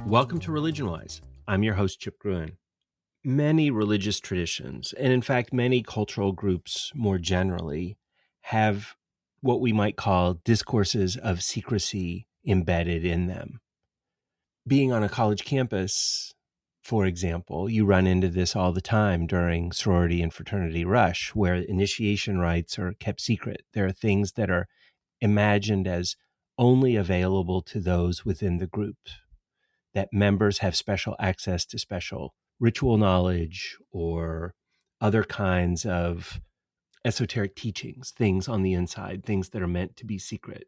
Welcome to Religion Wise. I'm your host, Chip Gruen. Many religious traditions, and in fact, many cultural groups more generally, have what we might call discourses of secrecy embedded in them. Being on a college campus, for example, you run into this all the time during sorority and fraternity rush, where initiation rites are kept secret. There are things that are imagined as only available to those within the group, that members have special access to special ritual knowledge or other kinds of esoteric teachings, things on the inside, things that are meant to be secret.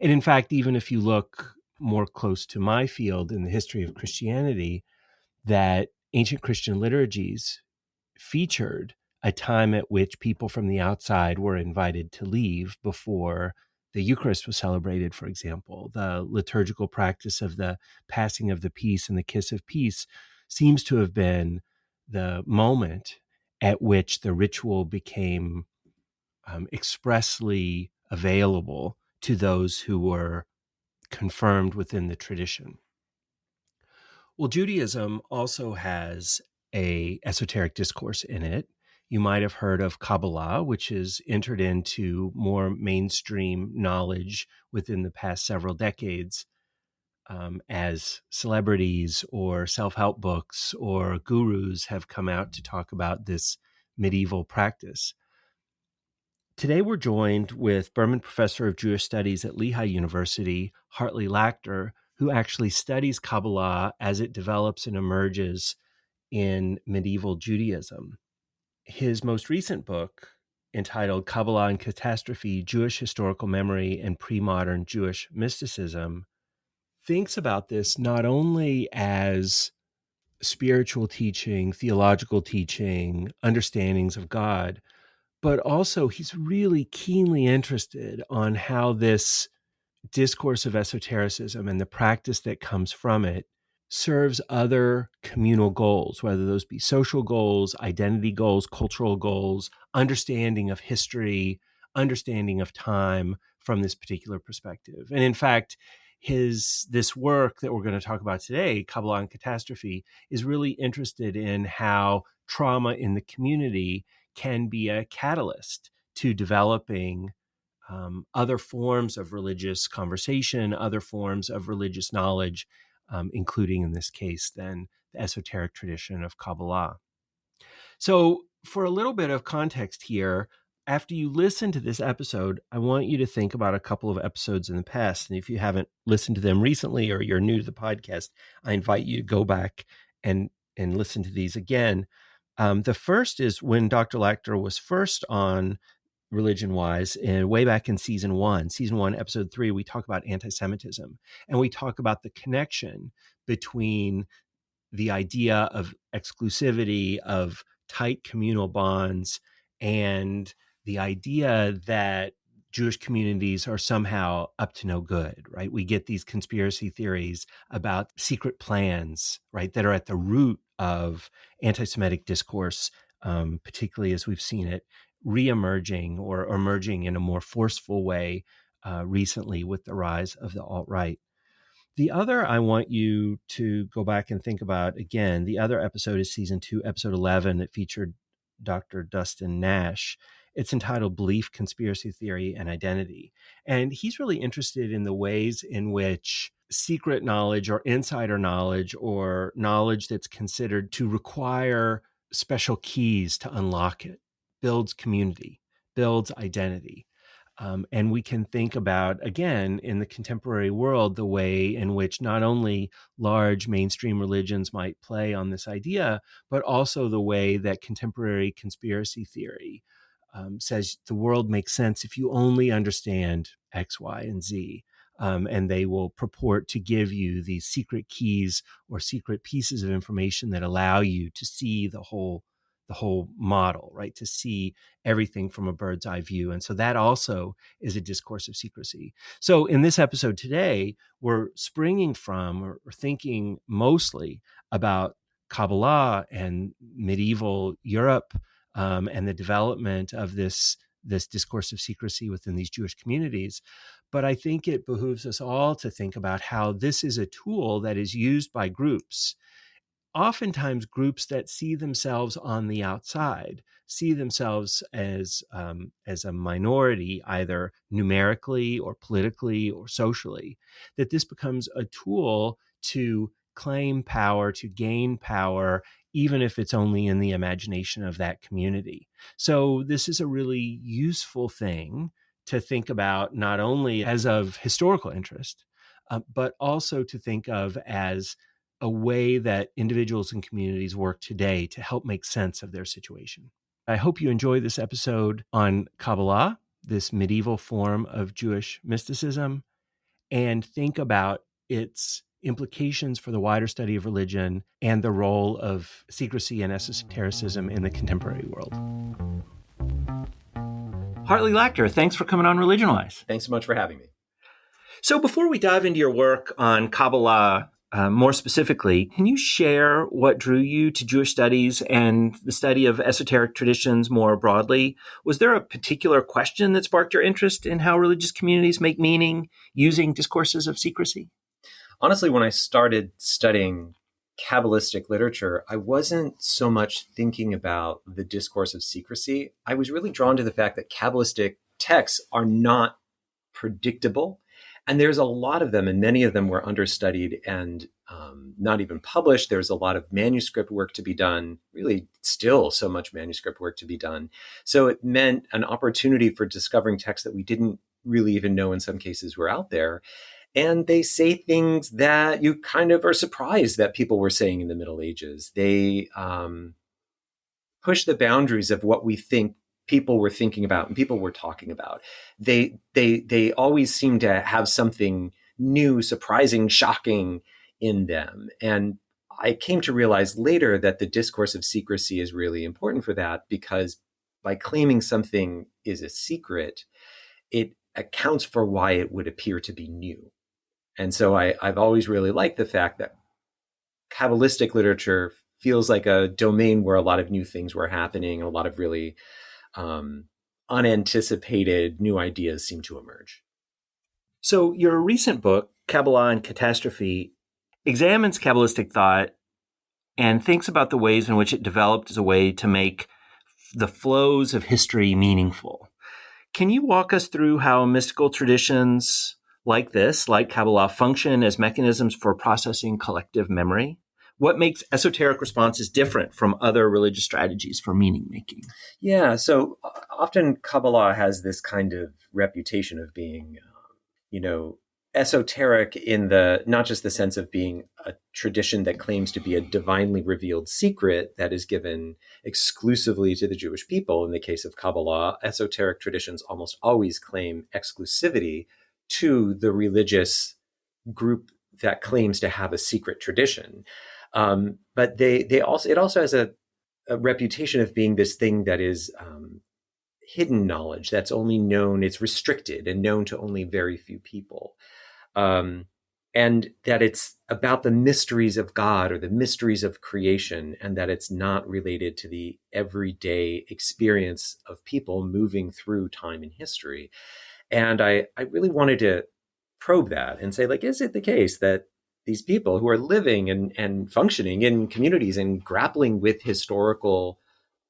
And in fact, even if you look more close to my field in the history of Christianity, that ancient Christian liturgies featured a time at which people from the outside were invited to leave before the Eucharist was celebrated, for example. The liturgical practice of the passing of the peace and the kiss of peace seems to have been the moment at which the ritual became expressly available to those who were confirmed within the tradition. Well, Judaism also has a esoteric discourse in it. You might have heard of Kabbalah, which has entered into more mainstream knowledge within the past several decades, as celebrities or self-help books or gurus have come out to talk about this medieval practice. Today, we're joined with Berman Professor of Jewish Studies at Lehigh University, Hartley Lachter, who actually studies Kabbalah as it develops and emerges in medieval Judaism. His most recent book, entitled Kabbalah and Catastrophe, Jewish Historical Memory and Pre-Modern Jewish Mysticism, thinks about this not only as spiritual teaching, theological teaching, understandings of God, but also he's really keenly interested on how this discourse of esotericism and the practice that comes from it serves other communal goals, whether those be social goals, identity goals, cultural goals, understanding of history, understanding of time from this particular perspective. And in fact, this work that we're going to talk about today, Kabbalah and Catastrophe, is really interested in how trauma in the community can be a catalyst to developing other forms of religious conversation, other forms of religious knowledge, including in this case, then the esoteric tradition of Kabbalah. So for a little bit of context here, after you listen to this episode, I want you to think about a couple of episodes in the past. And if you haven't listened to them recently or you're new to the podcast, I invite you to go back and listen to these again. The first is when Dr. Lachter was first on Religion Wise, and way back in season one, episode 3, we talk about anti-Semitism, and we talk about the connection between the idea of exclusivity, of tight communal bonds, and the idea that Jewish communities are somehow up to no good, right? We get these conspiracy theories about secret plans, right, that are at the root of anti-Semitic discourse, particularly as we've seen it reemerging or emerging in a more forceful way recently with the rise of the alt-right. The other I want you to go back and think about again, the other episode is season 2, episode 11, that featured Dr. Dustin Nash. It's entitled Belief, Conspiracy Theory, and Identity. And he's really interested in the ways in which secret knowledge or insider knowledge or knowledge that's considered to require special keys to unlock it builds community, builds identity. And we can think about, again, in the contemporary world, the way in which not only large mainstream religions might play on this idea, but also the way that contemporary conspiracy theory says the world makes sense if you only understand X, Y, and Z. And they will purport to give you these secret keys or secret pieces of information that allow you to see the whole model, right? To see everything from a bird's eye view. And so that also is a discourse of secrecy. So in this episode today, we're springing from or thinking mostly about Kabbalah and medieval Europe and the development of this this discourse of secrecy within these Jewish communities. But I think it behooves us all to think about how this is a tool that is used by groups, oftentimes groups that see themselves on the outside, see themselves as a minority, either numerically or politically or socially, that this becomes a tool to claim power, to gain power, even if it's only in the imagination of that community. So this is a really useful thing to think about, not only as of historical interest, but also to think of as a way that individuals and communities work today to help make sense of their situation. I hope you enjoy this episode on Kabbalah, this medieval form of Jewish mysticism, and think about its implications for the wider study of religion and the role of secrecy and esotericism in the contemporary world. Hartley Lachter, thanks for coming on Religion Wise. Thanks so much for having me. So before we dive into your work on Kabbalah, more specifically, can you share what drew you to Jewish studies and the study of esoteric traditions more broadly? Was there a particular question that sparked your interest in how religious communities make meaning using discourses of secrecy? Honestly, when I started studying Kabbalistic literature, I wasn't so much thinking about the discourse of secrecy. I was really drawn to the fact that Kabbalistic texts are not predictable. And there's a lot of them, and many of them were understudied and not even published. There's a lot of manuscript work to be done, really still so much manuscript work to be done. So it meant an opportunity for discovering texts that we didn't really even know in some cases were out there. And they say things that you kind of are surprised that people were saying in the Middle Ages. They push the boundaries of what we think people were thinking about and people were talking about. They always seem to have something new, surprising, shocking in them. And I came to realize later that the discourse of secrecy is really important for that, because by claiming something is a secret, it accounts for why it would appear to be new. And so I've always really liked the fact that Kabbalistic literature feels like a domain where a lot of new things were happening, a lot of really unanticipated new ideas seem to emerge. So your recent book, Kabbalah and Catastrophe, examines Kabbalistic thought and thinks about the ways in which it developed as a way to make the flows of history meaningful. Can you walk us through how mystical traditions like this, like Kabbalah, function as mechanisms for processing collective memory? What makes esoteric responses different from other religious strategies for meaning making? Yeah, so often Kabbalah has this kind of reputation of being, esoteric in the not just the sense of being a tradition that claims to be a divinely revealed secret that is given exclusively to the Jewish people. In the case of Kabbalah, esoteric traditions almost always claim exclusivity to the religious group that claims to have a secret tradition. But it also has a reputation of being this thing that is hidden knowledge that's only known, it's restricted and known to only very few people. And that it's about the mysteries of God or the mysteries of creation, and that it's not related to the everyday experience of people moving through time and history. And I really wanted to probe that and say, is it the case that these people who are living and functioning in communities and grappling with historical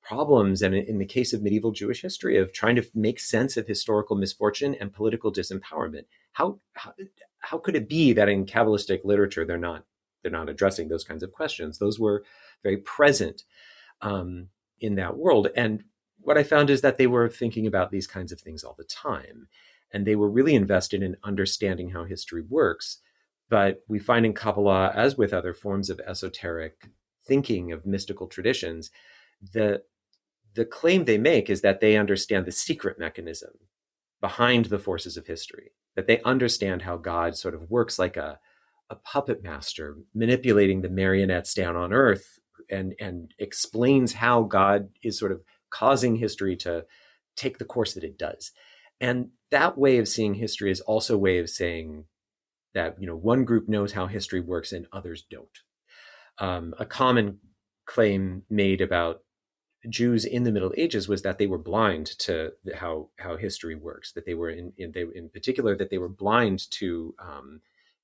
problems, and in the case of medieval Jewish history, of trying to make sense of historical misfortune and political disempowerment, how could it be that in Kabbalistic literature they're not addressing those kinds of questions? Those were very present in that world. And what I found is that they were thinking about these kinds of things all the time, and they were really invested in understanding how history works. But we find in Kabbalah, as with other forms of esoteric thinking of mystical traditions, the claim they make is that they understand the secret mechanism behind the forces of history, that they understand how God sort of works like a puppet master, manipulating the marionettes down on earth, and explains how God is sort of causing history to take the course that it does. And that way of seeing history is also a way of saying that, one group knows how history works and others don't. A common claim made about Jews in the Middle Ages was that they were blind to how history works. That they were in particular that they were blind to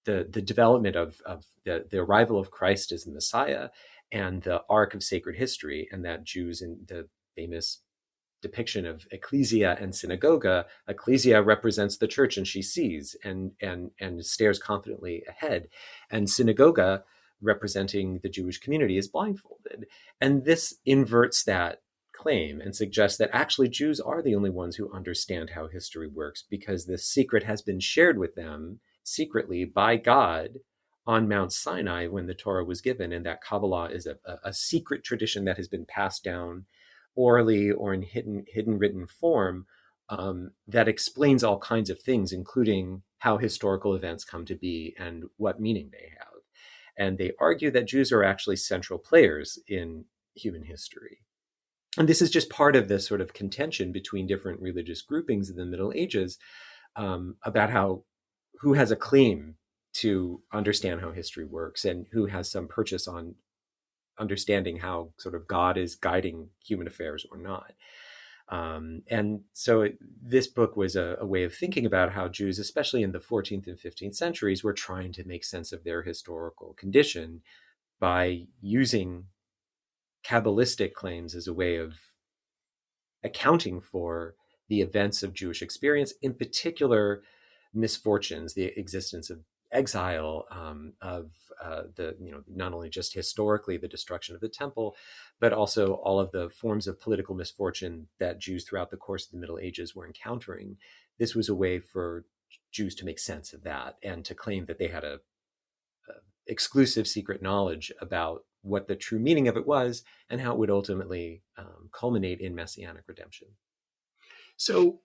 the development of the arrival of Christ as the Messiah and the arc of sacred history, and that Jews in the famous depiction of ecclesia and synagoga, ecclesia represents the church and she sees and stares confidently ahead, and synagoga representing the Jewish community is blindfolded. And this inverts that claim and suggests that actually Jews are the only ones who understand how history works, because this secret has been shared with them secretly by God on Mount Sinai when the Torah was given, and that Kabbalah is a secret tradition that has been passed down orally or in hidden written form, that explains all kinds of things, including how historical events come to be and what meaning they have. And they argue that Jews are actually central players in human history. And this is just part of this sort of contention between different religious groupings in the Middle Ages, about who has a claim to understand how history works and who has some purchase on understanding how sort of God is guiding human affairs or not. And so this book was a way of thinking about how Jews, especially in the 14th and 15th centuries, were trying to make sense of their historical condition by using Kabbalistic claims as a way of accounting for the events of Jewish experience, in particular misfortunes, the existence of exile, of not only just historically the destruction of the temple, but also all of the forms of political misfortune that Jews throughout the course of the Middle Ages were encountering. This was a way for Jews to make sense of that and to claim that they had a exclusive secret knowledge about what the true meaning of it was and how it would ultimately culminate in messianic redemption. So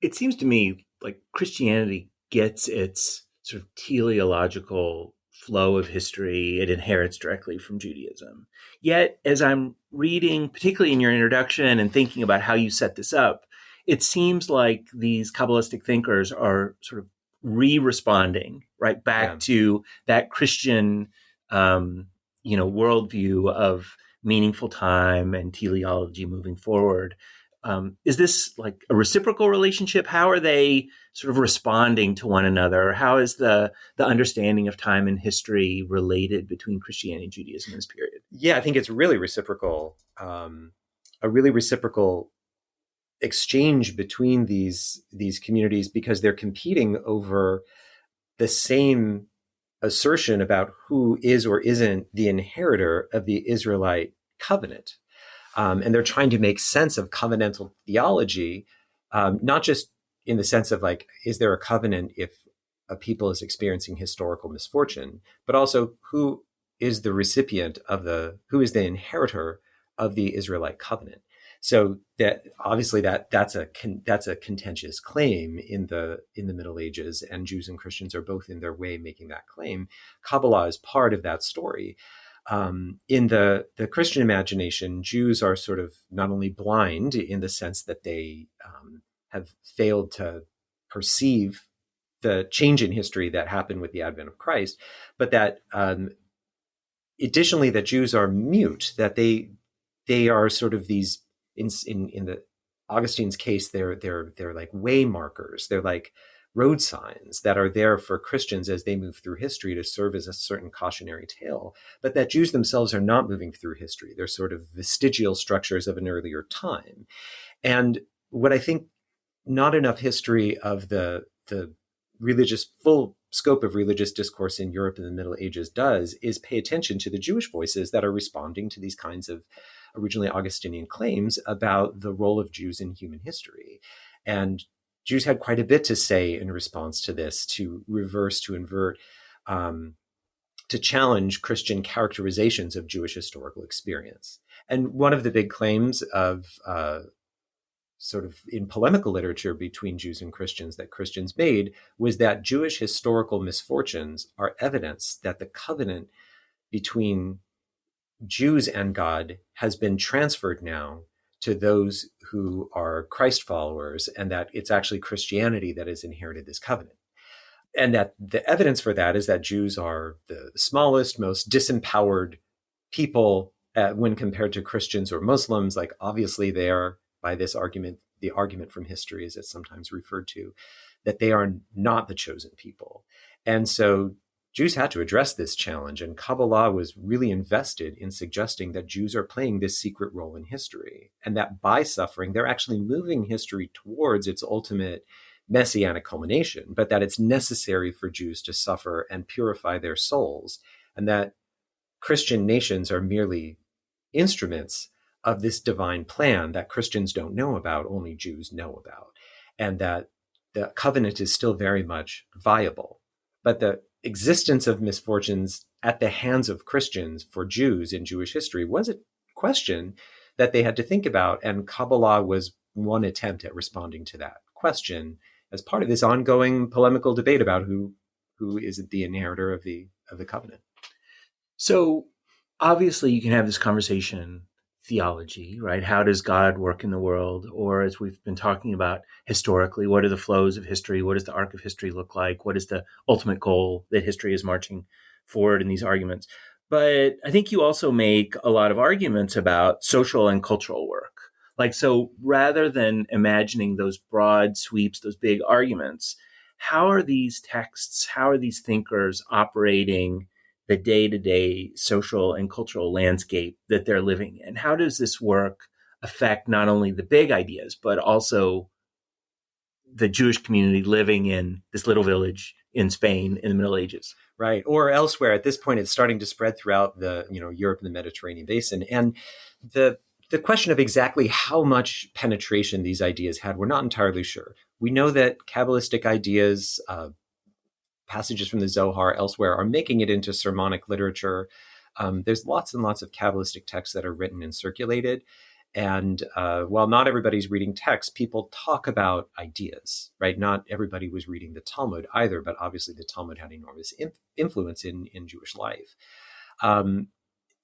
it seems to me like Christianity gets its sort of teleological flow of history. It inherits directly from Judaism. Yet, as I'm reading, particularly in your introduction and thinking about how you set this up, it seems like these Kabbalistic thinkers are sort of re-responding right back to that Christian, worldview of meaningful time and teleology moving forward. Is this like a reciprocal relationship? How are they sort of responding to one another? How is the understanding of time and history related between Christianity and Judaism in this period? Yeah, I think it's really reciprocal, a really reciprocal exchange between these communities, because they're competing over the same assertion about who is or isn't the inheritor of the Israelite covenant. And they're trying to make sense of covenantal theology, not just in the sense of like, is there a covenant if a people is experiencing historical misfortune, but also who is the recipient of who is the inheritor of the Israelite covenant. So that obviously that's a contentious claim in the Middle Ages, and Jews and Christians are both in their way making that claim. Kabbalah is part of that story. In the Christian imagination, Jews are sort of not only blind in the sense that they have failed to perceive the change in history that happened with the advent of Christ, but that additionally that Jews are mute, that they are sort of these in the Augustine's case, they're like way markers. They're like road signs that are there for Christians as they move through history to serve as a certain cautionary tale, but that Jews themselves are not moving through history. They're sort of vestigial structures of an earlier time. And what I think not enough history of the religious, full scope of religious discourse in Europe in the Middle Ages does is pay attention to the Jewish voices that are responding to these kinds of originally Augustinian claims about the role of Jews in human history. And Jews had quite a bit to say in response to this, to reverse, to invert, to challenge Christian characterizations of Jewish historical experience. And one of the big claims of sort of in polemical literature between Jews and Christians that Christians made was that Jewish historical misfortunes are evidence that the covenant between Jews and God has been transferred now to those who are Christ followers, and that it's actually Christianity that has inherited this covenant. And that the evidence for that is that Jews are the smallest, most disempowered people when compared to Christians or Muslims. Like, obviously they are, by this argument, the argument from history as it's sometimes referred to, that they are not the chosen people. And so Jews had to address this challenge, and Kabbalah was really invested in suggesting that Jews are playing this secret role in history, and that by suffering, they're actually moving history towards its ultimate messianic culmination, but that it's necessary for Jews to suffer and purify their souls, and that Christian nations are merely instruments of this divine plan that Christians don't know about, only Jews know about, and that the covenant is still very much viable. But the existence of misfortunes at the hands of Christians for Jews in Jewish history was a question that they had to think about, and Kabbalah was one attempt at responding to that question as part of this ongoing polemical debate about who is the inheritor of the covenant. So obviously you can have this conversation, theology, right? How does God work in the world? Or as we've been talking about historically, what are the flows of history? What does the arc of history look like? What is the ultimate goal that history is marching forward in these arguments? But I think you also make a lot of arguments about social and cultural work. Like, so rather than imagining those broad sweeps, those big arguments, how are these texts, how are these thinkers operating the day-to-day social and cultural landscape that they're living in? How does this work affect not only the big ideas, but also the Jewish community living in this little village in Spain in the Middle Ages? Right. Or elsewhere. At this point, it's starting to spread throughout Europe and the Mediterranean basin. And the question of exactly how much penetration these ideas had, we're not entirely sure. We know that Kabbalistic ideas, passages from the Zohar elsewhere, are making it into sermonic literature. There's lots and lots of Kabbalistic texts that are written and circulated. And while not everybody's reading texts, people talk about ideas, right? Not everybody was reading the Talmud either, but obviously the Talmud had enormous influence in Jewish life.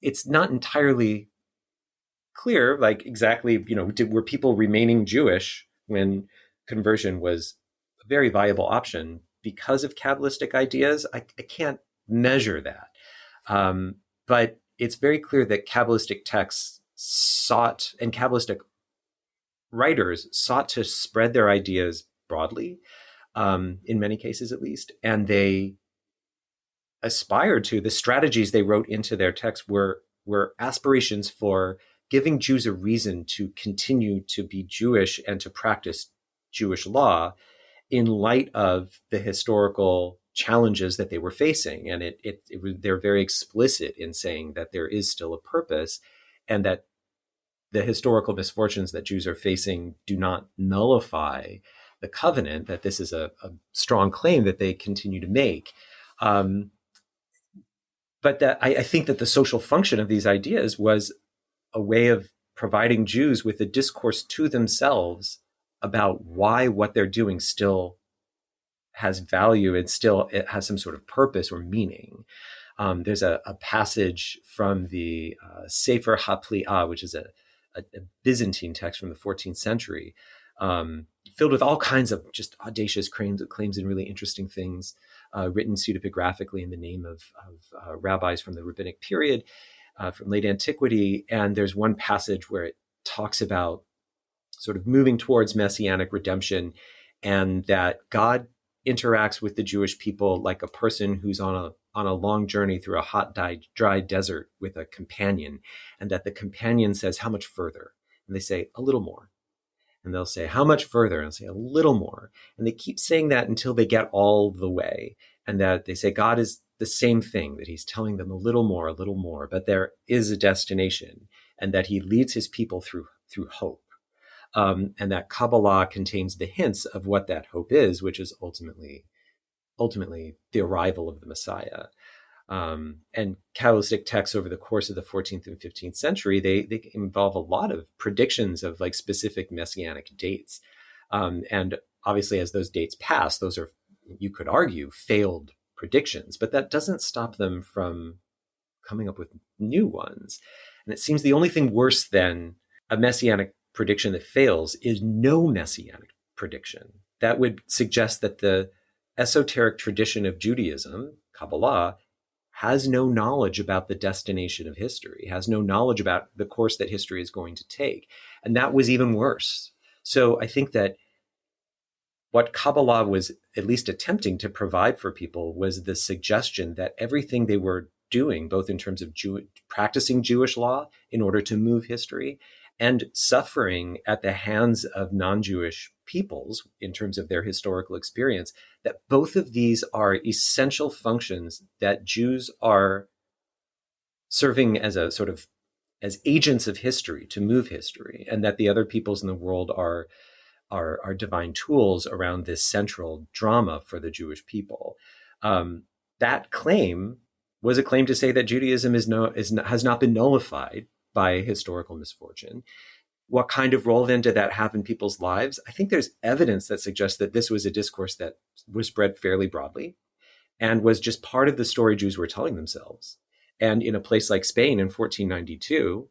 It's not entirely clear, like exactly, were people remaining Jewish when conversion was a very viable option because of Kabbalistic ideas? I can't measure that. But it's very clear that Kabbalistic texts sought, and Kabbalistic writers sought to spread their ideas broadly, in many cases at least, and they aspired to, the strategies they wrote into their texts were aspirations for giving Jews a reason to continue to be Jewish and to practice Jewish law in light of the historical challenges that they were facing. And they're very explicit in saying that there is still a purpose, and that the historical misfortunes that Jews are facing do not nullify the covenant, that this is a strong claim that they continue to make. But that I think that the social function of these ideas was a way of providing Jews with a discourse to themselves about why what they're doing still has value and still it has some sort of purpose or meaning. There's a passage from the Sefer HaPli'ah, which is a Byzantine text from the 14th century, filled with all kinds of just audacious claims and really interesting things, written pseudepigraphically in the name of rabbis from the rabbinic period, from late antiquity. And there's one passage where it talks about sort of moving towards messianic redemption, and that God interacts with the Jewish people like a person who's on a long journey through a hot, dry desert with a companion, and that the companion says, "How much further?" And they say, "A little more." And they'll say, "How much further?" And they'll say, "A little more." And they keep saying that until they get all the way. And that they say God is the same thing, that he's telling them a little more, but there is a destination, and that he leads his people through hope. And that Kabbalah contains the hints of what that hope is, which is ultimately the arrival of the Messiah. And Kabbalistic texts over the course of the 14th and 15th century, they involve a lot of predictions of like specific messianic dates. And obviously, as those dates pass, those are, you could argue, failed predictions, but that doesn't stop them from coming up with new ones. And it seems the only thing worse than a messianic prediction that fails is no messianic prediction. That would suggest that the esoteric tradition of Judaism, Kabbalah, has no knowledge about the destination of history, has no knowledge about the course that history is going to take. And that was even worse. So I think that what Kabbalah was at least attempting to provide for people was the suggestion that everything they were doing, both in terms of practicing Jewish law in order to move history and suffering at the hands of non-Jewish peoples in terms of their historical experience, that both of these are essential functions that Jews are serving as a sort of as agents of history to move history, and that the other peoples in the world are divine tools around this central drama for the Jewish people. That claim was a claim to say that Judaism has not been nullified by historical misfortune. What kind of role then did that have in people's lives? I think there's evidence that suggests that this was a discourse that was spread fairly broadly and was just part of the story Jews were telling themselves. And in a place like Spain in 1492,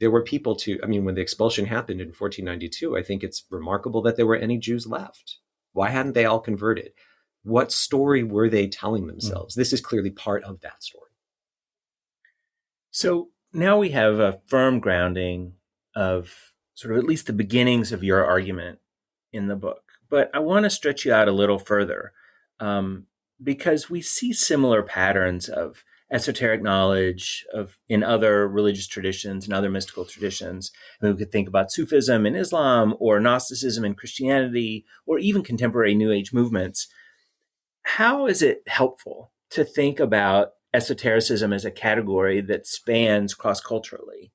there were people when the expulsion happened in 1492, I think it's remarkable that there were any Jews left. Why hadn't they all converted? What story were they telling themselves? This is clearly part of that story. So now we have a firm grounding of sort of at least the beginnings of your argument in the book. But I want to stretch you out a little further because we see similar patterns of esoteric knowledge in other religious traditions and other mystical traditions. I mean, we could think about Sufism in Islam or Gnosticism in Christianity or even contemporary New Age movements. How is it helpful to think about esotericism as a category that spans cross-culturally?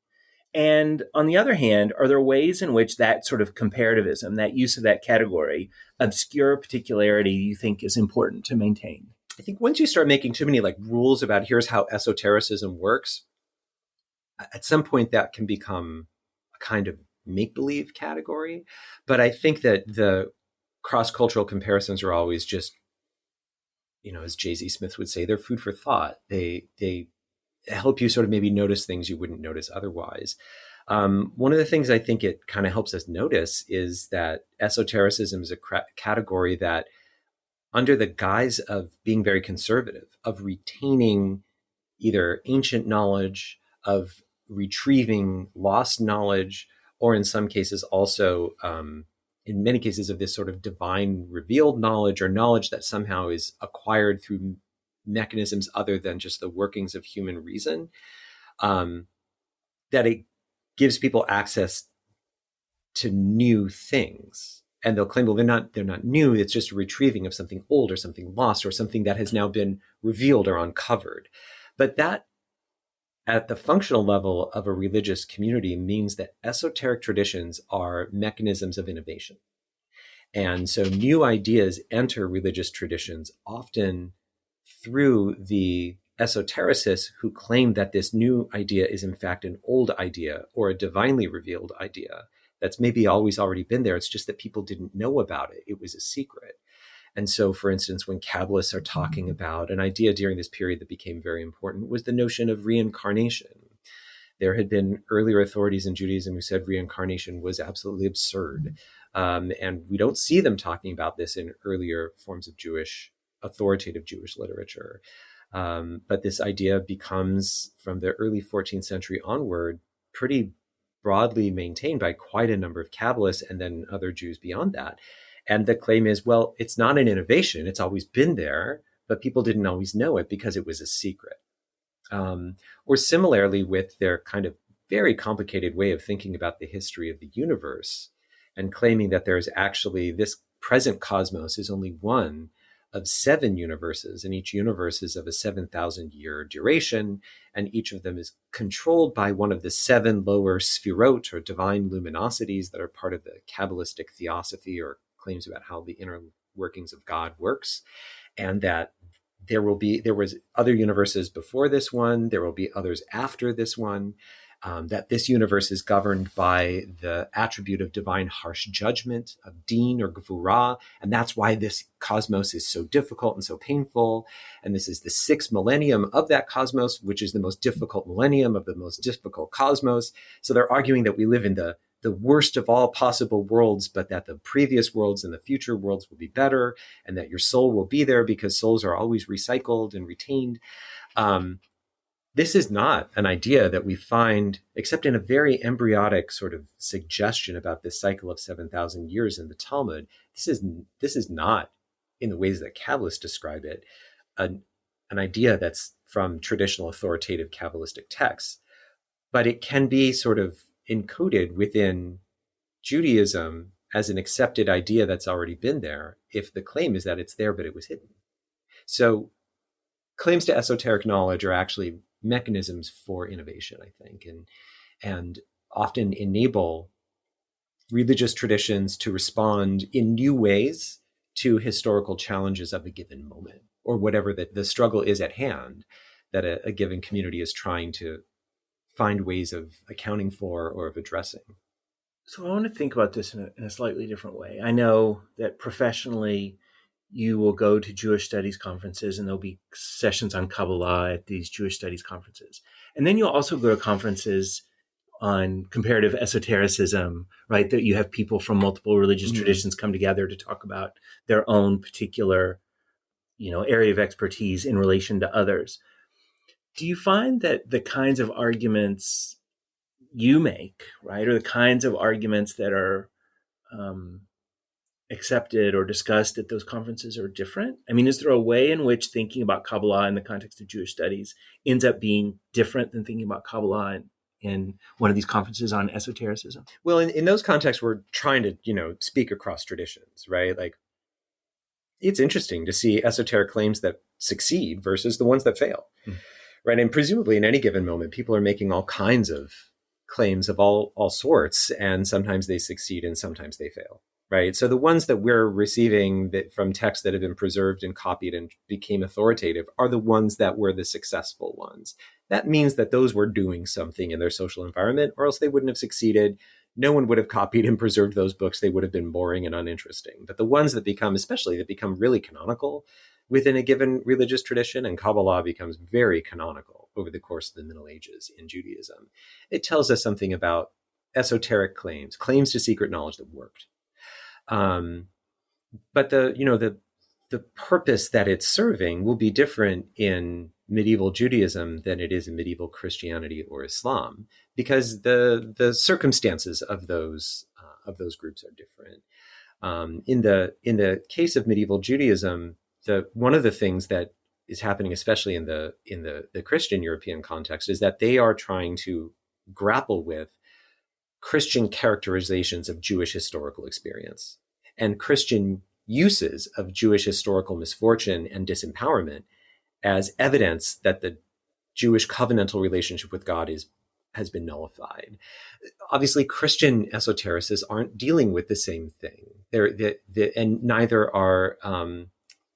And on the other hand, are there ways in which that sort of comparativism, that use of that category, obscure particularity you think is important to maintain? I think once you start making too many rules about here's how esotericism works, at some point that can become a kind of make-believe category. But I think that the cross-cultural comparisons are always just, as J.Z. Smith would say, they're food for thought. They help you sort of maybe notice things you wouldn't notice otherwise. One of the things I think it kind of helps us notice is that esotericism is a category that, under the guise of being very conservative, of retaining either ancient knowledge, of retrieving lost knowledge, or in some cases also, in many cases, of this sort of divine revealed knowledge or knowledge that somehow is acquired through mechanisms other than just the workings of human reason, that it gives people access to new things. And they'll claim, well, they're not new. It's just a retrieving of something old or something lost or something that has now been revealed or uncovered. But that, at the functional level of a religious community, means that esoteric traditions are mechanisms of innovation. And so new ideas enter religious traditions often through the esotericists who claim that this new idea is in fact an old idea or a divinely revealed idea that's maybe always already been there. It's just that people didn't know about it. It was a secret. And so, for instance, when Kabbalists are talking about an idea during this period that became very important was the notion of reincarnation. There had been earlier authorities in Judaism who said reincarnation was absolutely absurd. And we don't see them talking about this in earlier forms of authoritative Jewish literature. But this idea becomes, from the early 14th century onward, pretty broadly maintained by quite a number of Kabbalists and then other Jews beyond that. And the claim is, well, it's not an innovation. It's always been there, but people didn't always know it because it was a secret. Or similarly with their kind of very complicated way of thinking about the history of the universe and claiming that there's actually this present cosmos is only one of 7 universes, and each universe is of a 7,000-year duration, and each of them is controlled by one of the 7 lower sphirot, or divine luminosities, that are part of the Kabbalistic theosophy, or claims about how the inner workings of God works, and that there was other universes before this one, there will be others after this one, that this universe is governed by the attribute of divine harsh judgment, of din or gvura, and that's why this cosmos is so difficult and so painful. And this is the 6th millennium of that cosmos, which is the most difficult millennium of the most difficult cosmos. So they're arguing that we live in the worst of all possible worlds, but that the previous worlds and the future worlds will be better, and that your soul will be there because souls are always recycled and retained. This is not an idea that we find except in a very embryonic sort of suggestion about this cycle of 7,000 years in the Talmud. This is not, in the ways that Kabbalists describe it, an idea that's from traditional authoritative Kabbalistic texts, but it can be sort of encoded within Judaism as an accepted idea that's already been there, if the claim is that it's there, but it was hidden. So claims to esoteric knowledge are actually mechanisms for innovation, I think, and often enable religious traditions to respond in new ways to historical challenges of a given moment, or whatever the struggle is at hand that a given community is trying to find ways of accounting for or of addressing. So I want to think about this in a slightly different way. I know that professionally you will go to Jewish studies conferences and there'll be sessions on Kabbalah at these Jewish studies conferences. And then you'll also go to conferences on comparative esotericism, right? That you have people from multiple religious traditions come together to talk about their own particular, area of expertise in relation to others. Do you find that the kinds of arguments you make, right, or the kinds of arguments that are accepted or discussed at those conferences are different? I mean, is there a way in which thinking about Kabbalah in the context of Jewish studies ends up being different than thinking about Kabbalah in one of these conferences on esotericism? Well, in those contexts, we're trying to, speak across traditions, right? Like, it's interesting to see esoteric claims that succeed versus the ones that fail, right? And presumably in any given moment, people are making all kinds of claims of all sorts, and sometimes they succeed and sometimes they fail, right? So the ones that we're receiving from texts that have been preserved and copied and became authoritative are the ones that were the successful ones. That means that those were doing something in their social environment, or else they wouldn't have succeeded. No one would have copied and preserved those books. They would have been boring and uninteresting. But the ones that become really canonical within a given religious tradition, and Kabbalah becomes very canonical over the course of the Middle Ages in Judaism, it tells us something about esoteric claims to secret knowledge that worked. But the purpose that it's serving will be different in medieval Judaism than it is in medieval Christianity or Islam, because the circumstances of those groups are different. In the case of medieval Judaism, one of the things that is happening, especially in the Christian European context, is that they are trying to grapple with Christian characterizations of Jewish historical experience and Christian uses of Jewish historical misfortune and disempowerment as evidence that the Jewish covenantal relationship with God has been nullified. Obviously, Christian esotericists aren't dealing with the same thing. And neither are,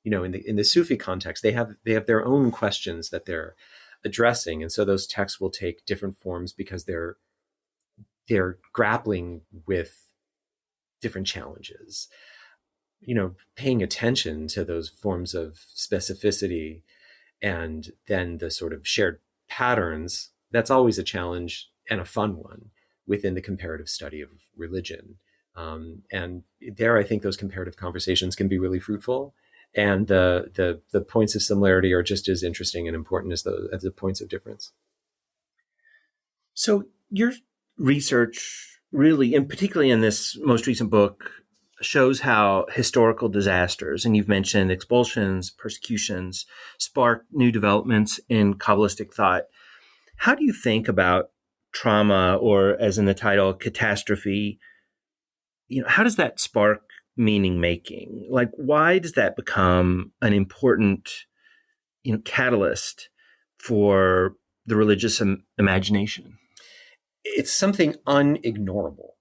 in the Sufi context, they have their own questions that they're addressing, and so those texts will take different forms because they're grappling with different challenges. Paying attention to those forms of specificity and then the sort of shared patterns, that's always a challenge and a fun one within the comparative study of religion. And there, I think those comparative conversations can be really fruitful. And the points of similarity are just as interesting and important as the points of difference. So your research really, and particularly in this most recent book, shows how historical disasters, and you've mentioned expulsions, persecutions, spark new developments in Kabbalistic thought. How do you think about trauma, or as in the title, catastrophe? How does that spark meaning making? Like, why does that become an important, catalyst for the religious imagination? It's something unignorable,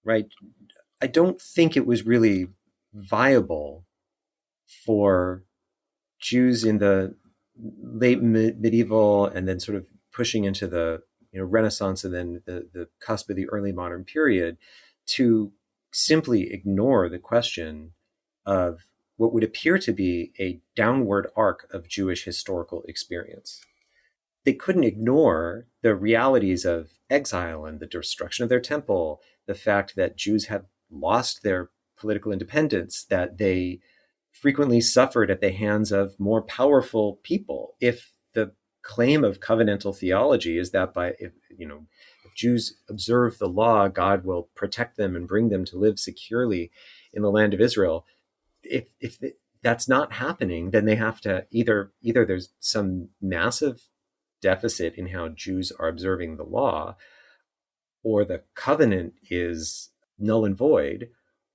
right? I don't think it was really viable for Jews in the late medieval and then sort of pushing into the Renaissance and then the cusp of the early modern period to simply ignore the question of what would appear to be a downward arc of Jewish historical experience. They couldn't ignore the realities of exile and the destruction of their temple, the fact that Jews had lost their political independence, that they frequently suffered at the hands of more powerful people. If the claim of covenantal theology is that if Jews observe the law, God will protect them and bring them to live securely in the land of Israel. If that's not happening, then they have to either there's some massive deficit in how Jews are observing the law, or the covenant is null and void,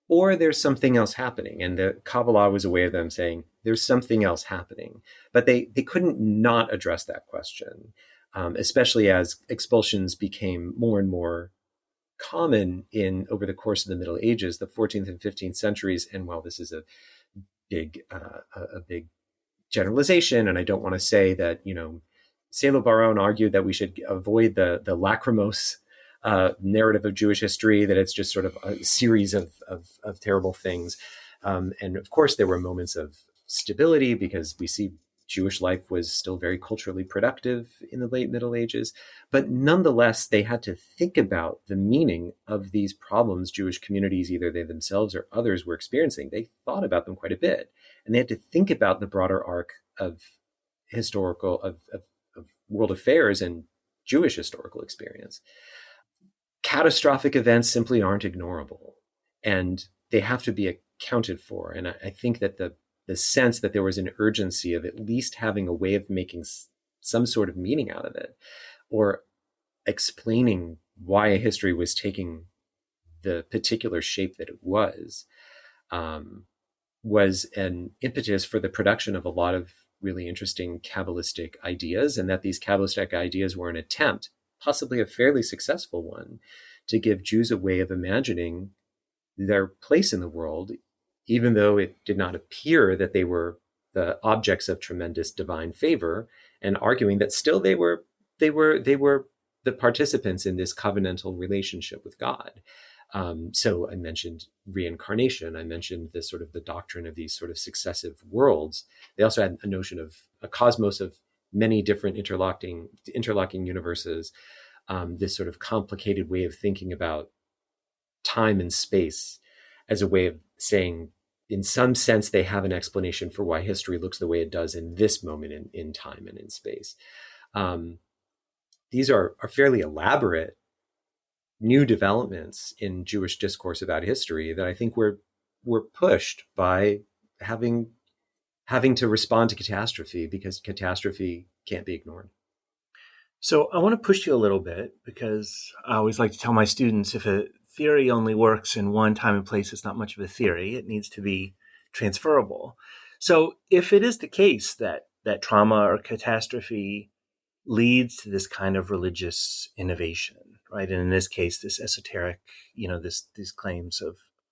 or there's something else happening. And the Kabbalah was a way of them saying there's something else happening. But they couldn't not address that question, especially as expulsions became more and more common over the course of the Middle Ages, the 14th and 15th centuries. And while this is a big generalization, and I don't want to say that, Salo Baron argued that we should avoid the lachrymose narrative of Jewish history, that it's just sort of a series of terrible things. And of course, there were moments of stability because we see Jewish life was still very culturally productive in the late Middle Ages. But nonetheless, they had to think about the meaning of these problems Jewish communities, either they themselves or others, were experiencing. They thought about them quite a bit. And they had to think about the broader arc of world affairs and Jewish historical experience. Catastrophic events simply aren't ignorable, and they have to be accounted for. And I think that the sense that there was an urgency of at least having a way of making some sort of meaning out of it, or explaining why a history was taking the particular shape that it was an impetus for the production of a lot of really interesting Kabbalistic ideas, and that these Kabbalistic ideas were an attempt, possibly a fairly successful one, to give Jews a way of imagining their place in the world, even though it did not appear that they were the objects of tremendous divine favor, and arguing that still they were the participants in this covenantal relationship with God. So I mentioned reincarnation. I mentioned this sort of the doctrine of these sort of successive worlds. They also had a notion of a cosmos of many different interlocking universes. This sort of complicated way of thinking about time and space as a way of saying, in some sense, they have an explanation for why history looks the way it does in this moment in time and in space. These are fairly elaborate new developments in Jewish discourse about history that I think were pushed by having to respond to catastrophe, because catastrophe can't be ignored. So I want to push you a little bit, because I always like to tell my students, if a theory only works in one time and place, it's not much of a theory. It needs to be transferable. So if it is the case that trauma or catastrophe leads to this kind of religious innovation, right? And in this case, this esoteric, these claims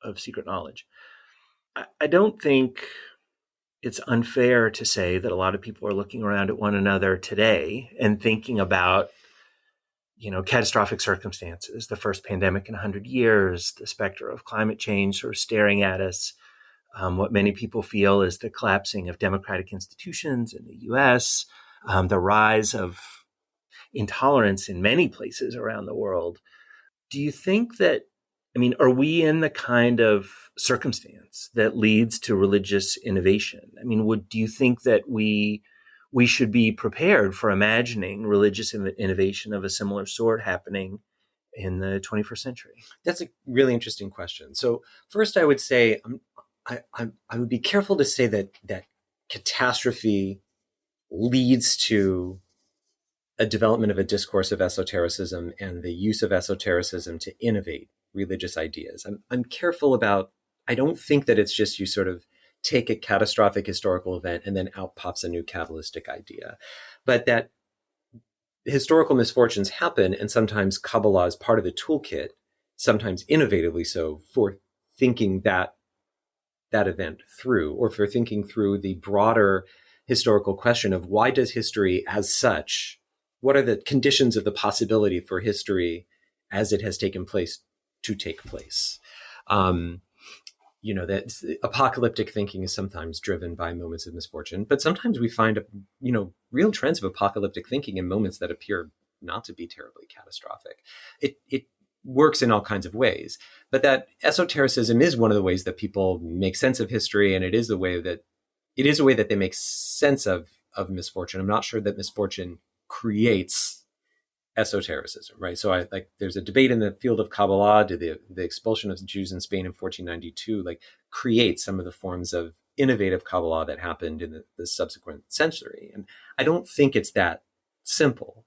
of secret knowledge, I don't think it's unfair to say that a lot of people are looking around at one another today and thinking about, catastrophic circumstances, the first pandemic in 100 years, the specter of climate change sort of staring at us, what many people feel is the collapsing of democratic institutions in the US, the rise of intolerance in many places around the world. Do you think that, are we in the kind of circumstance that leads to religious innovation? Do you think that we should be prepared for imagining religious innovation of a similar sort happening in the 21st century? That's a really interesting question. So first, I would say I would be careful to say that catastrophe leads to a development of a discourse of esotericism and the use of esotericism to innovate religious ideas. I'm careful about, I don't think that it's just you sort of take a catastrophic historical event and then out pops a new Kabbalistic idea, but that historical misfortunes happen, and sometimes Kabbalah is part of the toolkit, sometimes innovatively so, for thinking that event through, or for thinking through the broader historical question of why does history as such, what are the conditions of the possibility for history as it has taken place to take place? That apocalyptic thinking is sometimes driven by moments of misfortune, but sometimes we find, real trends of apocalyptic thinking in moments that appear not to be terribly catastrophic. It works in all kinds of ways, but that esotericism is one of the ways that people make sense of history, and it is a way that they make sense of misfortune. I'm not sure that misfortune creates esotericism, right? So there's a debate in the field of Kabbalah. Did the expulsion of Jews in Spain in 1492 create some of the forms of innovative Kabbalah that happened in the subsequent century? And I don't think it's that simple.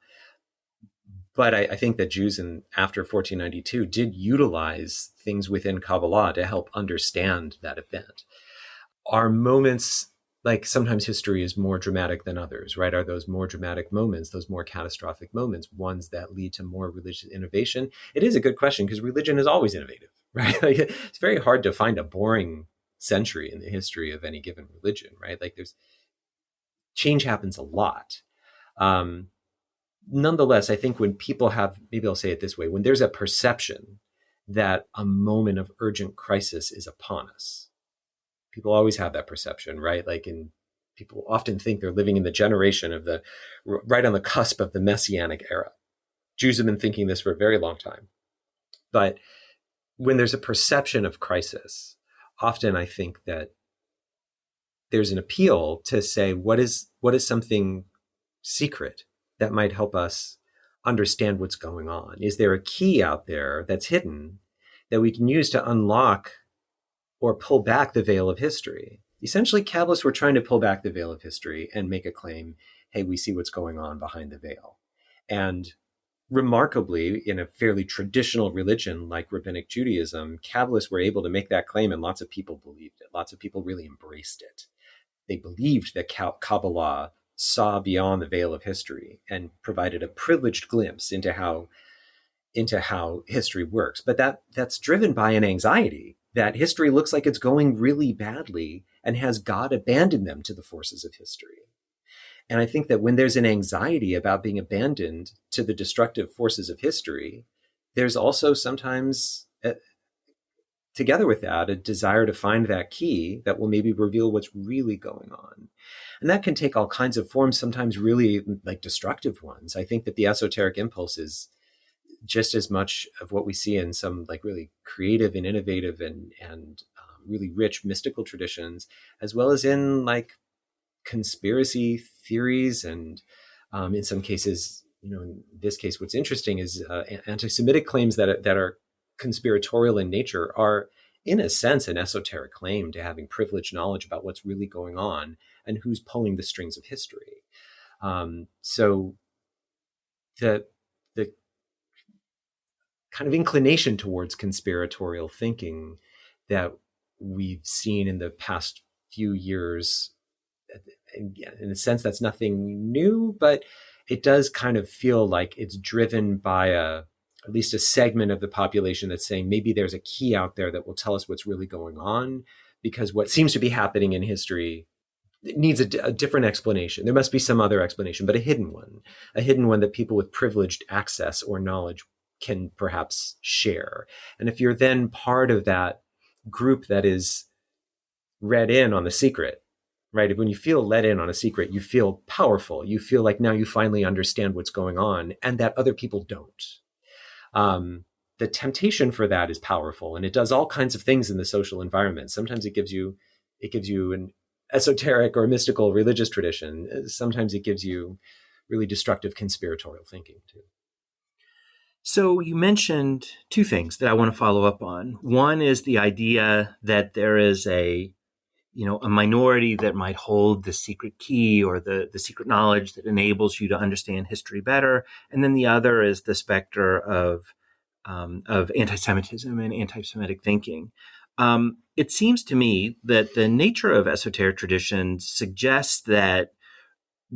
But I think that Jews after 1492 did utilize things within Kabbalah to help understand that event. Are moments, sometimes history is more dramatic than others, right? Are those more dramatic moments, those more catastrophic moments, ones that lead to more religious innovation? It is a good question because religion is always innovative, right? It's very hard to find a boring century in the history of any given religion, right? There's change happens a lot. Nonetheless, I think when people maybe I'll say it this way, when there's a perception that a moment of urgent crisis is upon us, people always have that perception, right? People often think they're living in the generation of right on the cusp of the Messianic era. Jews have been thinking this for a very long time. But when there's a perception of crisis, often I think that there's an appeal to say, what is something secret that might help us understand what's going on? Is there a key out there that's hidden that we can use to unlock or pull back the veil of history? Essentially, Kabbalists were trying to pull back the veil of history and make a claim, hey, we see what's going on behind the veil. And remarkably, in a fairly traditional religion like Rabbinic Judaism, Kabbalists were able to make that claim, and lots of people believed it. Lots of people really embraced it. They believed that Kabbalah saw beyond the veil of history and provided a privileged glimpse into how history works. But that's driven by an anxiety that history looks like it's going really badly, and has God abandoned them to the forces of history? And I think that when there's an anxiety about being abandoned to the destructive forces of history, there's also sometimes, together with that, a desire to find that key that will maybe reveal what's really going on. And that can take all kinds of forms, sometimes really destructive ones. I think that the esoteric impulse is just as much of what we see in some really creative and innovative and really rich mystical traditions, as well as in conspiracy theories. And in some cases, in this case, what's interesting is anti-Semitic claims that are conspiratorial in nature are, in a sense, an esoteric claim to having privileged knowledge about what's really going on and who's pulling the strings of history. So the kind of inclination towards conspiratorial thinking that we've seen in the past few years, in a sense, that's nothing new, but it does kind of feel like it's driven by at least a segment of the population that's saying maybe there's a key out there that will tell us what's really going on, because what seems to be happening in history needs a different explanation. There must be some other explanation, but a hidden one that people with privileged access or knowledge can perhaps share. And if you're then part of that group that is read in on the secret, right? When you feel let in on a secret, you feel powerful. You feel like now you finally understand what's going on, and that other people don't. The temptation for that is powerful, and it does all kinds of things in the social environment. Sometimes it gives you an esoteric or mystical religious tradition. Sometimes it gives you really destructive conspiratorial thinking too. So you mentioned two things that I want to follow up on. One is the idea that there is a minority that might hold the secret key or the secret knowledge that enables you to understand history better. And then the other is the specter of anti-Semitism and anti-Semitic thinking. It seems to me that the nature of esoteric traditions suggests that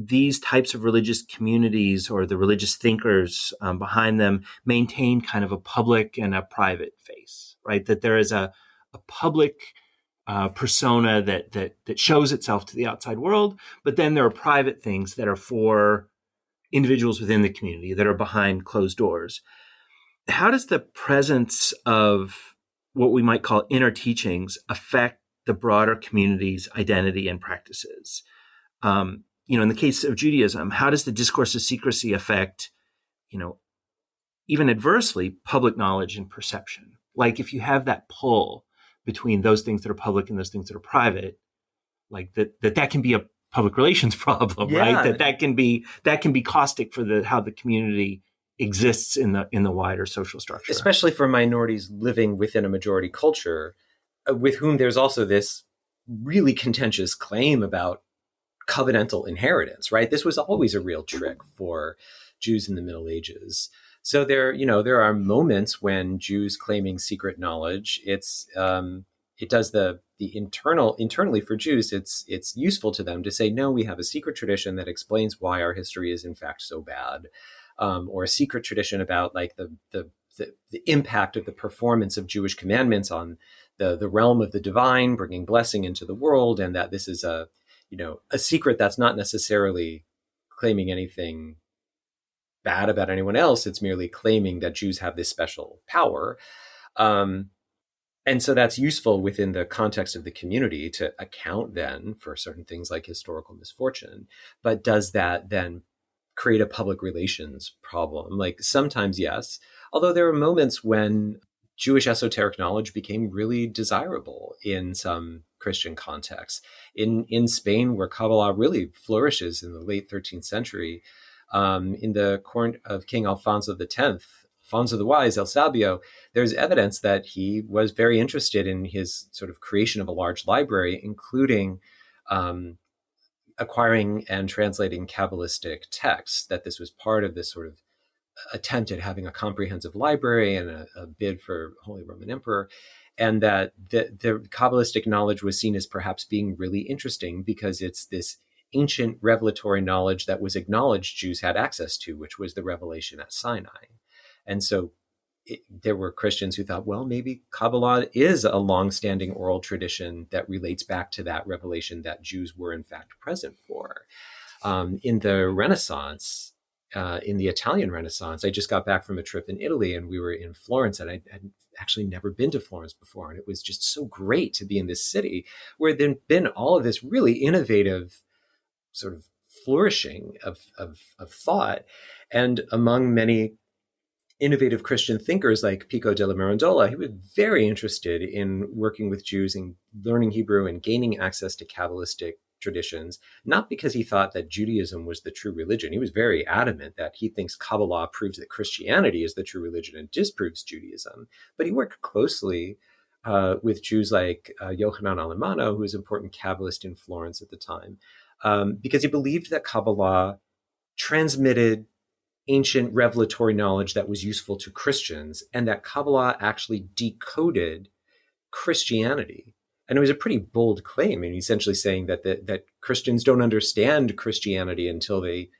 these types of religious communities or the religious thinkers behind them maintain kind of a public and a private face, right? That there is a public persona that shows itself to the outside world, but then there are private things that are for individuals within the community that are behind closed doors. How does the presence of what we might call inner teachings affect the broader community's identity and practices? In the case of Judaism, how does the discourse of secrecy affect, even adversely, public knowledge and perception? Like if you have that pull between those things that are public and those things that are private, like that can be a public relations problem, Yeah. right? That can be caustic for how the community exists in the wider social structure, especially for minorities living within a majority culture, with whom there's also this really contentious claim about covenantal inheritance, right? This was always a real trick for Jews in the Middle Ages. So there are moments when Jews claiming secret knowledge, it does the internally for Jews, it's useful to them to say, no, we have a secret tradition that explains why our history is in fact so bad, or a secret tradition about like the impact of the performance of Jewish commandments on the realm of the divine, bringing blessing into the world, and that this is a secret that's not necessarily claiming anything bad about anyone else. It's merely claiming that Jews have this special power. And so that's useful within the context of the community to account then for certain things like historical misfortune. But does that then create a public relations problem? Like sometimes, yes, although there are moments when Jewish esoteric knowledge became really desirable in some Christian contexts. In Spain, where Kabbalah really flourishes in the late 13th century, in the court of King Alfonso X, Alfonso the Wise, El Sabio, there's evidence that he was very interested in his sort of creation of a large library, including acquiring and translating Kabbalistic texts, that this was part of this sort of attempt at having a comprehensive library and a bid for Holy Roman Emperor, and that the Kabbalistic knowledge was seen as perhaps being really interesting because it's this ancient revelatory knowledge that was acknowledged Jews had access to, which was the revelation at Sinai. And so there were Christians who thought, well, maybe Kabbalah is a longstanding oral tradition that relates back to that revelation that Jews were in fact present for. In the Renaissance, in the Italian Renaissance, I just got back from a trip in Italy and we were in Florence, and I had actually never been to Florence before. And it was just so great to be in this city where there'd been all of this really innovative sort of flourishing of thought. And among many innovative Christian thinkers like Pico della Mirandola, he was very interested in working with Jews and learning Hebrew and gaining access to Kabbalistic traditions, not because he thought that Judaism was the true religion. He was very adamant that he thinks Kabbalah proves that Christianity is the true religion and disproves Judaism. But he worked closely with Jews like Yochanan Alemano, who was an important Kabbalist in Florence at the time, because he believed that Kabbalah transmitted ancient revelatory knowledge that was useful to Christians, and that Kabbalah actually decoded Christianity. And it was a pretty bold claim, and essentially saying that Christians don't understand Christianity until they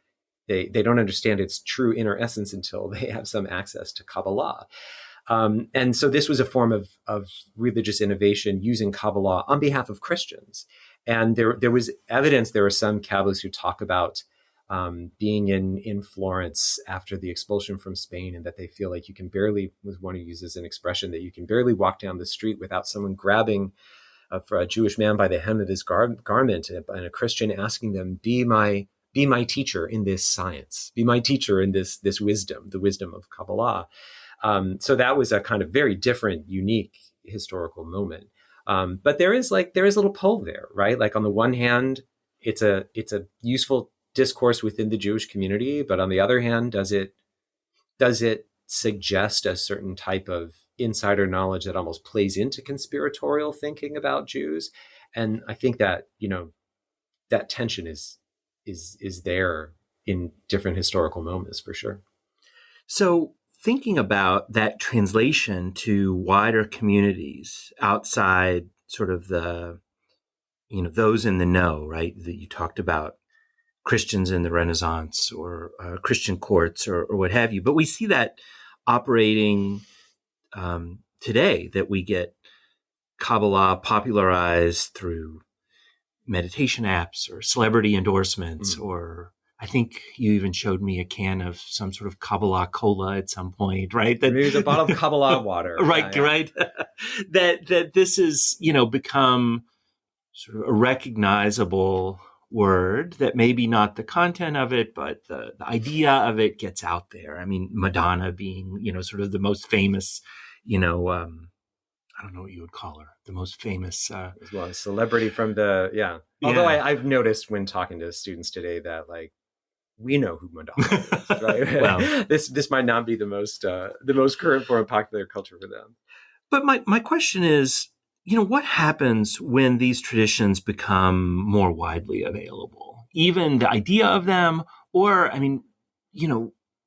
don't understand its true inner essence until they have some access to Kabbalah. And so this was a form of religious innovation using Kabbalah on behalf of Christians. And there was evidence, there were some Kabbalists who talk about being in Florence after the expulsion from Spain, and that they feel like you can barely, was one who uses an expression, that you can barely walk down the street without someone grabbing for a Jewish man by the hem of his garment, and a Christian asking them, be my teacher in this science, be my teacher in this wisdom, the wisdom of Kabbalah. So that was a kind of very different, unique historical moment. But there is a little pull there, right? Like on the one hand, it's a useful discourse within the Jewish community, but on the other hand, does it suggest a certain type of insider knowledge that almost plays into conspiratorial thinking about Jews? And I think that, that tension is there in different historical moments for sure. So thinking about that translation to wider communities outside sort of the, those in the know, right, that you talked about, Christians in the Renaissance or Christian courts or what have you. But we see that operating today, that we get Kabbalah popularized through meditation apps or celebrity endorsements, or I think you even showed me a can of some sort of Kabbalah cola at some point, right? Maybe it's a bottle of Kabbalah water. Right, yeah. Right. that this is, become sort of a recognizable word, that maybe not the content of it, but the idea of it gets out there. I mean, Madonna being, sort of the most famous, I don't know what you would call her, the most famous. As well as celebrity from the, yeah. Although Yeah. I've noticed when talking to students today that like, we know who Madonna is, right? Well, this might not be the most current form of popular culture for them. but my question is, what happens when these traditions become more widely available? Even the idea of them, or, I mean,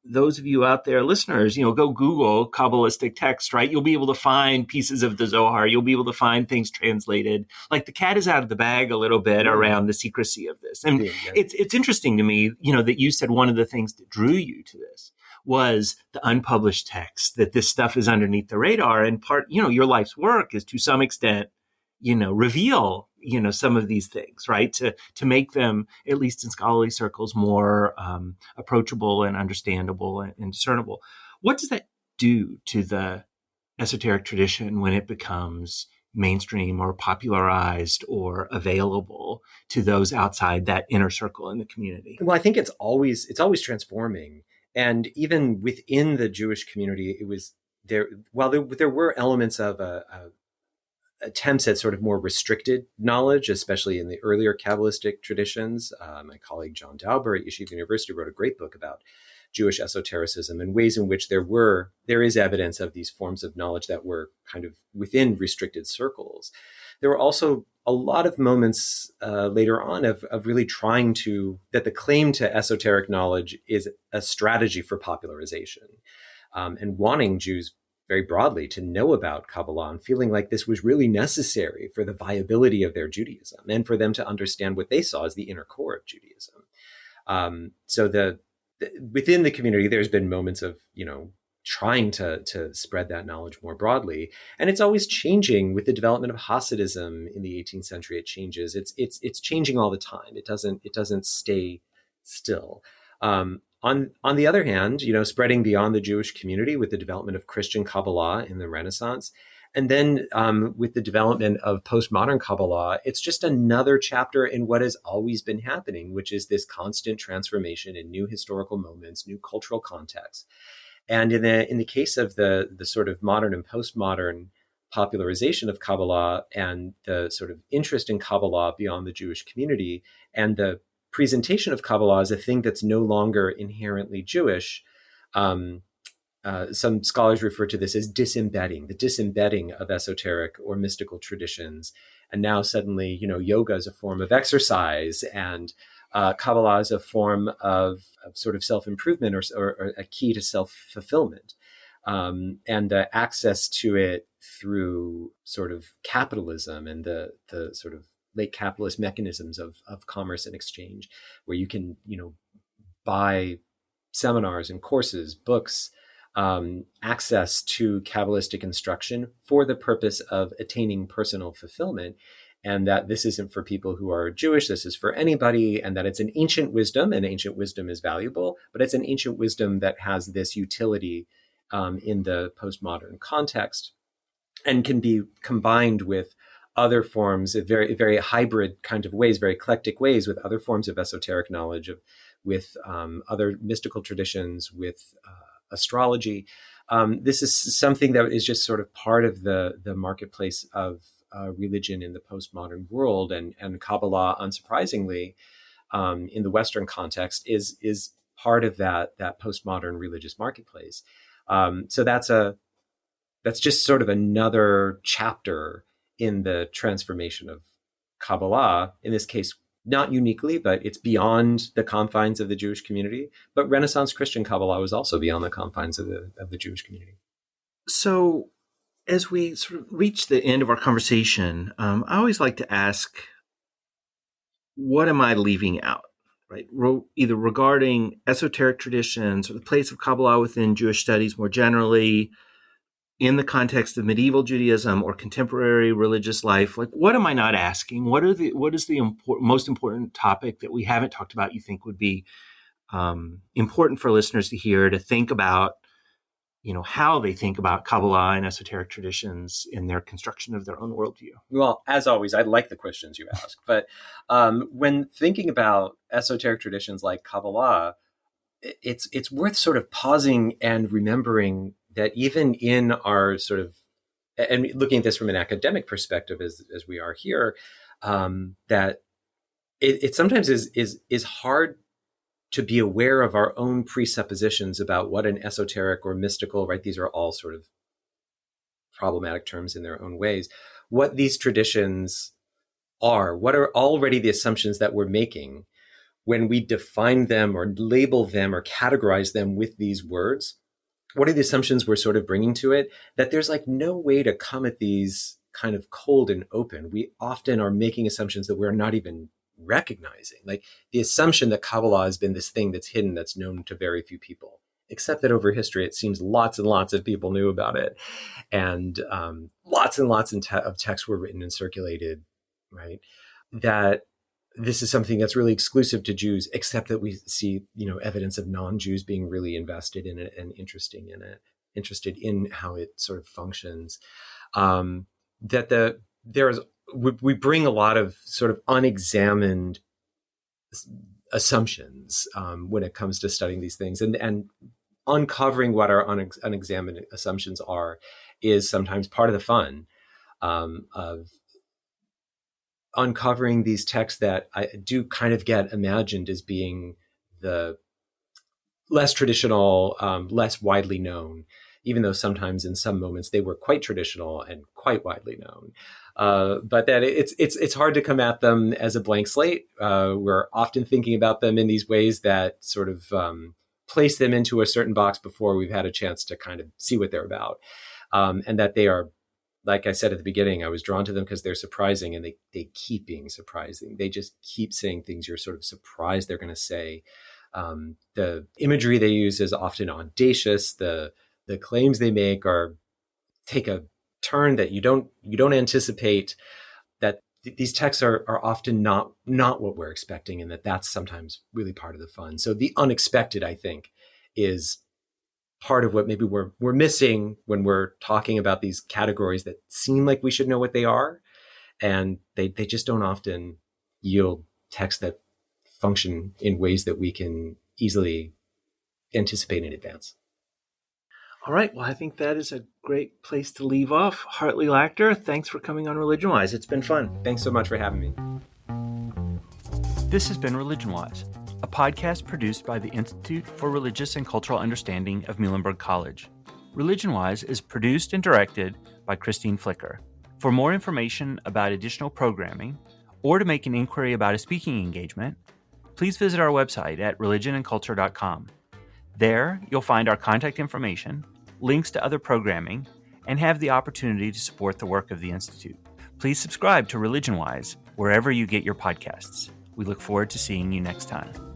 those of you out there, listeners, go Google Kabbalistic text, right? You'll be able to find pieces of the Zohar. You'll be able to find things translated. Like the cat is out of the bag a little bit around the secrecy of this. And it's interesting to me, that you said one of the things that drew you to this was the unpublished text, that this stuff is underneath the radar. And part, your life's work is to some extent, reveal, some of these things, right? To make them, at least in scholarly circles, more approachable and understandable and discernible. What does that do to the esoteric tradition when it becomes mainstream or popularized or available to those outside that inner circle in the community? Well, I think it's always transforming. And even within the Jewish community, it was there. While there were elements of attempts at sort of more restricted knowledge, especially in the earlier Kabbalistic traditions. My colleague John Dauber at Yeshiva University wrote a great book about Jewish esotericism and ways in which there is evidence of these forms of knowledge that were kind of within restricted circles. There were also a lot of moments later on of really trying that the claim to esoteric knowledge is a strategy for popularization, and wanting Jews very broadly to know about Kabbalah and feeling like this was really necessary for the viability of their Judaism and for them to understand what they saw as the inner core of Judaism. So within the community, there's been moments of, trying to spread that knowledge more broadly. And it's always changing with the development of Hasidism in the 18th century. It changes. It's changing all the time. It doesn't stay still. On the other hand, spreading beyond the Jewish community with the development of Christian Kabbalah in the Renaissance, and then with the development of postmodern Kabbalah, it's just another chapter in what has always been happening, which is this constant transformation in new historical moments, new cultural contexts. And in the case of the sort of modern and postmodern popularization of Kabbalah and the sort of interest in Kabbalah beyond the Jewish community and the presentation of Kabbalah as a thing that's no longer inherently Jewish. Some scholars refer to this as the disembedding of esoteric or mystical traditions. And now suddenly, yoga is a form of exercise, and Kabbalah is a form of sort of self-improvement or a key to self-fulfillment. And the access to it through sort of capitalism and the sort of late capitalist mechanisms of commerce and exchange, where you can, buy seminars and courses, books, access to Kabbalistic instruction for the purpose of attaining personal fulfillment. And that this isn't for people who are Jewish, this is for anybody, and that it's an ancient wisdom, and ancient wisdom is valuable, but it's an ancient wisdom that has this utility in the postmodern context and can be combined with other forms of very, very hybrid kind of ways, very eclectic ways, with other forms of esoteric knowledge, with other mystical traditions, with astrology. This is something that is just sort of part of the marketplace of religion in the postmodern world, and Kabbalah, unsurprisingly, in the Western context, is part of that postmodern religious marketplace. So that's just sort of another chapter in the transformation of Kabbalah, in this case, not uniquely, but it's beyond the confines of the Jewish community. But Renaissance Christian Kabbalah was also beyond the confines of the Jewish community. So as we sort of reach the end of our conversation, I always like to ask, what am I leaving out? Right? Either regarding esoteric traditions or the place of Kabbalah within Jewish studies more generally, in the context of medieval Judaism or contemporary religious life. Like, what am I not asking? What is the most important topic that we haven't talked about you think would be important for listeners to hear, to think about, how they think about Kabbalah and esoteric traditions in their construction of their own worldview? Well, as always, I like the questions you ask. But when thinking about esoteric traditions like Kabbalah, it's worth sort of pausing and remembering that even in our sort of and looking at this from an academic perspective as we are here, that it sometimes is hard to be aware of our own presuppositions about what an esoteric or mystical, right? These are all sort of problematic terms in their own ways. What these traditions are, what are already the assumptions that we're making when we define them or label them or categorize them with these words. What are the assumptions we're sort of bringing to it? That there's like no way to come at these kind of cold and open. We often are making assumptions that we're not even recognizing. Like the assumption that Kabbalah has been this thing that's hidden, that's known to very few people, except that over history, it seems lots and lots of people knew about it. And lots and lots of texts were written and circulated, right? That this is something that's really exclusive to Jews, except that we see, evidence of non-Jews being really invested in it and interested in how it sort of functions. We bring a lot of sort of unexamined assumptions when it comes to studying these things, and uncovering what our unexamined assumptions are is sometimes part of the fun of uncovering these texts that I do kind of get imagined as being the less traditional, less widely known, even though sometimes in some moments they were quite traditional and quite widely known. But that it's hard to come at them as a blank slate. We're often thinking about them in these ways that sort of place them into a certain box before we've had a chance to kind of see what they're about. And that they are, like I said at the beginning, I was drawn to them because they're surprising, and they keep being surprising. They just keep saying things you're sort of surprised they're going to say. The imagery they use is often audacious. The claims they make take a turn that you don't anticipate. That these texts are often not what we're expecting, and that's sometimes really part of the fun. So the unexpected, I think, is part of what maybe we're missing when we're talking about these categories that seem like we should know what they are, and they just don't often yield texts that function in ways that we can easily anticipate in advance. All right. Well, I think that is a great place to leave off. Hartley Lachter, thanks for coming on Religion Wise. It's been fun. Thanks so much for having me. This has been Religion Wise, a podcast produced by the Institute for Religious and Cultural Understanding of Muhlenberg College. Religion Wise is produced and directed by Christine Flicker. For more information about additional programming, or to make an inquiry about a speaking engagement, please visit our website at religionandculture.com. There, you'll find our contact information, links to other programming, and have the opportunity to support the work of the Institute. Please subscribe to Religion Wise wherever you get your podcasts. We look forward to seeing you next time.